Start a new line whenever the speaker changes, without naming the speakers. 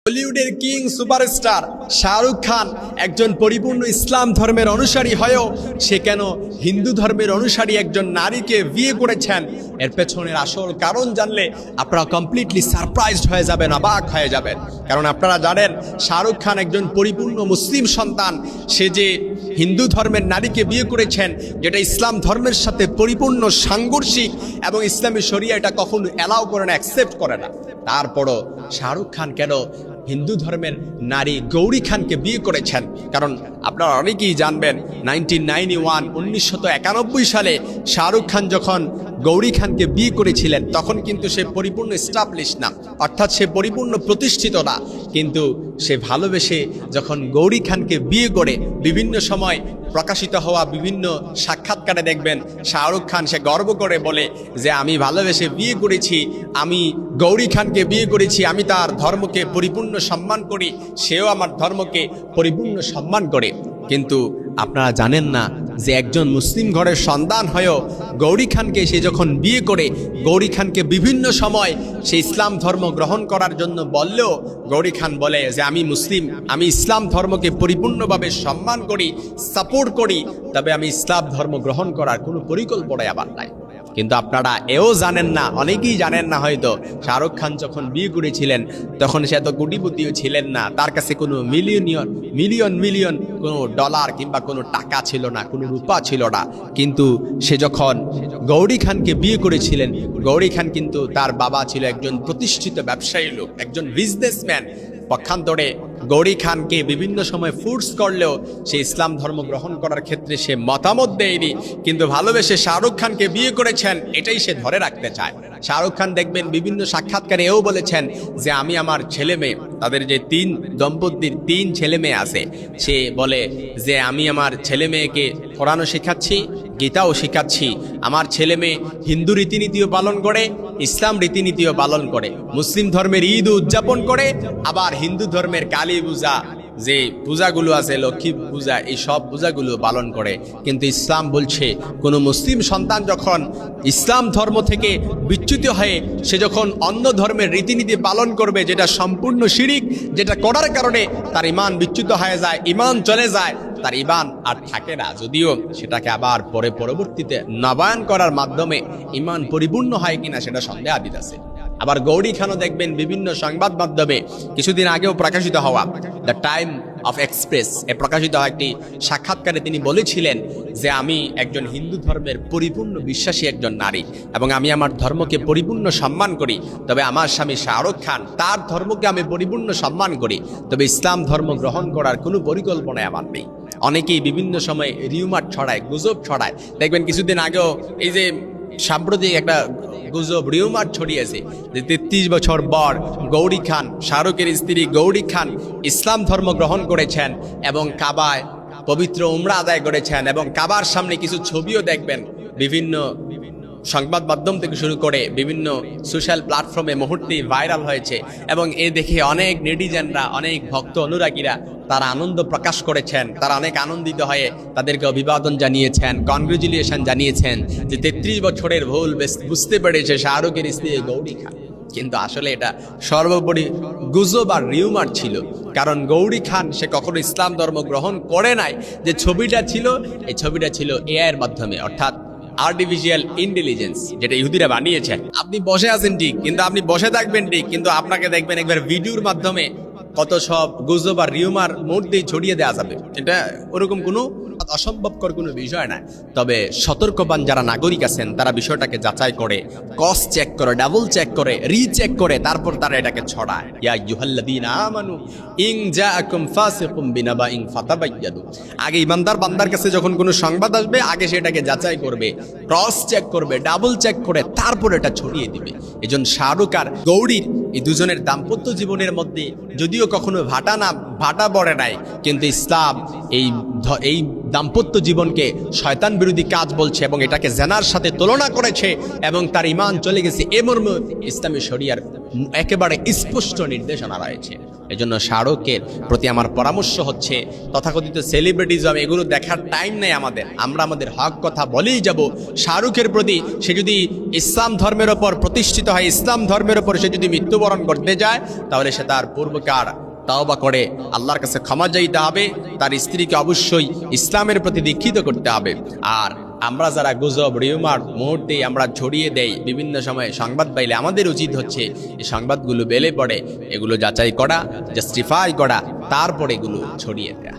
বলিউডের king superstar Shahrukh Khan একজন পরিপূর্ণ ইসলাম ধর্মের অনুসারী হয়েও সে কেন হিন্দু ধর্মের অনুসারী একজন নারীকে বিয়ে করেছেন, এর পেছনের আসল কারণ জানলে আপনারা কমপ্লিটলি সারপ্রাইজড হয়ে যাবেন, অবাক হয়ে যাবেন। কারণ আপনারা জানেন শাহরুখ খান একজন পরিপূর্ণ মুসলিম সন্তান। সে যে হিন্দু ধর্মের নারীকে বিয়ে করেছেন, যেটা ইসলাম ধর্মের সাথে পরিপূর্ণ সাংঘর্ষিক এবং ইসলামী শরিয়া এটা কখনো অ্যালাউ করে না, অ্যাকসেপ্ট করে না। তারপরও শাহরুখ খান কেন হিন্দু ধর্মের নারী গৌরী খানকে বিয়ে করেছেন? কারণ আপনারা অনেকেই জানবেন 1991 সালে শাহরুখ খান যখন গৌরী খানকে বিয়ে করেছিলেন তখন কিন্তু সে পরিপূর্ণ এস্টাবলিশ না, অর্থাৎ সে পরিপূর্ণ প্রতিষ্ঠিত না। কিন্তু সে ভালোবেসে যখন গৌরী খানকে বিয়ে করে বিভিন্ন সময় প্রকাশিত হওয়া বিভিন্ন সাক্ষাৎকারে দেখবেন শাহরুখ খান সে গর্ব করে বলে যে আমি ভালোবেসে বিয়ে করেছি, আমি গৌরী খানকে বিয়ে করেছি, আমি তার ধর্মকে পরিপূর্ণ সম্মান করি, সেও আমার ধর্মকে পরিপূর্ণ সম্মান করে। কিন্তু আপনারা জানেন না যে একজন মুসলিম ঘরের সন্তান হয়েও গৌরী খানকে সে যখন বিয়ে করে গৌরী খানকে বিভিন্ন সময় সে ইসলাম ধর্ম গ্রহণ করার জন্য বললেও গৌরী খান বলে যে আমি মুসলিম, আমি ইসলাম ধর্মকে পরিপূর্ণভাবে সম্মান করি, সাপোর্ট করি, তবে আমি ইসলাম ধর্ম গ্রহণ করার কোনো পরিকল্পনাই আমার নাই। কিন্তু আপনারা এও জানেন না, অনেকেই জানেন না হয়তো শাহরুখ খান যখন বিয়ে করেছিলেন তখন সে এত কোটিপতিও ছিলেন না, তার কাছে কোনো মিলিয়ন কোনো ডলার কিংবা কোনো টাকা ছিল না, কোনো রূপা ছিল না। কিন্তু সে যখন গৌরী খানকে বিয়ে করেছিলেন, গৌরী খান কিন্তু তার বাবা ছিল একজন প্রতিষ্ঠিত ব্যবসায়ী লোক, একজন বিজনেসম্যান। পক্ষান্তরে গৌরী খানকে বিভিন্ন সময় ফোর্স করলেও সে ইসলাম ধর্ম গ্রহণ করার ক্ষেত্রে সে মতামত দেয়নি, কিন্তু ভালোবেসে শাহরুখ খানকে বিয়ে করেছেন, এটাই সে ধরে রাখতে চায়। শাহরুখ খান দেখবেন বিভিন্ন সাক্ষাৎকারে এও বলেছেন যে আমি আমার ছেলে মেয়ে, তাদের যে দম্পতির 3 ছেলে মেয়ে আছে, সে বলে যে আমি আমার ছেলে মেয়েকে কোরআনও শেখাচ্ছি, গীতাও শেখাচ্ছি, আমার ছেলে মেয়ে হিন্দু রীতিনীতিও পালন করে, ইসলাম রীতিনীতিও পালন করে, মুসলিম ধর্মের ঈদ উদযাপন করে, আবার হিন্দু ধর্মের কালী পূজা যে পূজাগুলো আছে, লক্ষ্মী পূজা, এই সব পূজাগুলো পালন করে। কিন্তু ইসলাম বলছে কোনো মুসলিম সন্তান যখন ইসলাম ধর্ম থেকে বিচ্যুত হয়ে সে যখন অন্য ধর্মের রীতিনীতি পালন করবে, যেটা সম্পূর্ণ শিরিক, যেটা করার কারণে তার ঈমান বিচ্যুত হয়ে যায়, ঈমান চলে যায়, তার ঈমান আর থাকে না। যদিও সেটাকে আবার পরবর্তীতে নবায়ন করার মাধ্যমে ঈমান পরিপূর্ণ হয় কিনা সেটা সন্দেহাতীত আছে। আবার গৌরী খানও দেখবেন বিভিন্ন সংবাদ মাধ্যমে কিছুদিন আগেও প্রকাশিত হওয়া দ্য টাইম অফ এক্সপ্রেস এ প্রকাশিত একটি সাক্ষাৎকারে তিনি বলেছিলেন যে আমি একজন হিন্দু ধর্মের পরিপূর্ণ বিশ্বাসী একজন নারী এবং আমি আমার ধর্মকে পরিপূর্ণ সম্মান করি, তবে আমার স্বামী শাহরুখ খান তার ধর্মকে আমি পরিপূর্ণ সম্মান করি, তবে ইসলাম ধর্ম গ্রহণ করার কোনো পরিকল্পনায় আমার নেই। অনেকেই বিভিন্ন সময় রিউমার ছড়ায়, গুজব ছড়ায়। দেখবেন কিছুদিন আগেও এই যে সাম্প্রতিক একটা গুজব রিউমার ছড়িয়েছে যে 33 বছর পর গৌরী খান, শাহরুখের স্ত্রী গৌরী খান ইসলাম ধর্ম গ্রহণ করেছেন এবং কাবায় পবিত্র উমরা আদায় করেছেন, এবং কাবার সামনে কিছু ছবিও দেখবেন বিভিন্ন সংবাদ মাধ্যম থেকে শুরু করে বিভিন্ন সোশ্যাল প্ল্যাটফর্মে মুহূর্তেই ভাইরাল হয়েছে। এবং এ দেখে অনেক নেটিজেনরা, অনেক ভক্ত অনুরাগীরা তারা আনন্দ প্রকাশ করেছেন, তারা অনেক আনন্দিত হয়ে তাদেরকে অভিবাদন জানিয়েছেন, কনগ্রেচুলেশন জানিয়েছেন যে 33 বছরের ভুল বুঝতে পেরেছে শাহরুখের স্ত্রী গৌরী খান। কিন্তু আসলে এটা সর্বোপরি গুজব আর রিউমার ছিল, কারণ গৌরী খান সে কখনো ইসলাম ধর্ম গ্রহণ করে নাই। যে ছবিটা ছিল, এই ছবিটা ছিল এআই এর মাধ্যমে, অর্থাৎ আর্টিফিশিয়াল ইন্টেলিজেন্স, যেটা ইহুদিরা বানিয়েছেন। আপনি বসে আছেন ঠিক, কিন্তু আপনি বসে থাকবেন ঠিক, কিন্তু আপনাকে দেখবেন একবার ভিডিওর মাধ্যমে কত সব গুজব আর রিউমার মুহূর্তেই ছড়িয়ে দেওয়া যাবে। এটা ওরকম কোনো অসম্ভবকর কোনো বিষয় না। তবে সতর্কবান যারা নাগরিক আছেন তারা বিষয়টাকে যাচাই করে, ক্রস চেক করে, ডাবল চেক করে, রিচেক করে, তারপর তারা এটাকে ছড়ায়। ইয়া আইয়ুহাল্লাযীনা আমানু ইন জাআকুম ফাসিকুম বিনাবাইন ফাতাবায়্যানু। আগে ইমানদার বান্দার কাছে যখন কোনো সংবাদ আসবে আগে সেটাকে যাচাই করবে, ক্রস চেক করবে, ডাবল চেক করে তারপর এটা ছড়িয়ে দিবে। এজন্য শাহরুখ আর গৌরীর এই দুজনের দাম্পত্য জীবনের মধ্যে যদিও কখনো ভাটা না ভাটা পড়ে নাই, কিন্তু ইসলাম এই দাম্পত্য জীবনকে শয়তান বিরোধী কাজ বলছে এবং এটাকে জেনার সাথে তুলনা করেছে এবং তার ঈমান চলে গেছে, এ মর্মে ইসলামী শরিয়ার একেবারে স্পষ্ট নির্দেশনা রয়েছে। এজন্য শাহরুখের প্রতি আমার পরামর্শ হচ্ছে, তথাকথিত সেলিব্রিটিজম এগুলো দেখার টাইম নেই আমাদের, আমরা আমাদের হক কথা বলেই যাব। শাহরুখের প্রতি, সে যদি ইসলাম ধর্মের ওপর প্রতিষ্ঠিত হয়, ইসলাম ধর্মের ওপর সে যদি মৃত্যুবরণ করতে যায়, তাহলে সে তার পূর্বকার তাওবা করে আল্লাহর কাছে ক্ষমা চাইতে হবে, তার স্ত্রীকে অবশ্যই ইসলামের প্রতি দীক্ষিত করতে হবে। আর আমরা যারা গুজব রিউমার মুহূর্তে আমরা ছড়িয়ে দেই বিভিন্ন সময়ে সংবাদ পাইলে, আমাদের উচিত হচ্ছে এই সংবাদগুলো বেলে পড়ে এগুলো যাচাই করা, জাস্টিফাই করা, তারপরে এগুলো ছড়িয়ে দেয়া।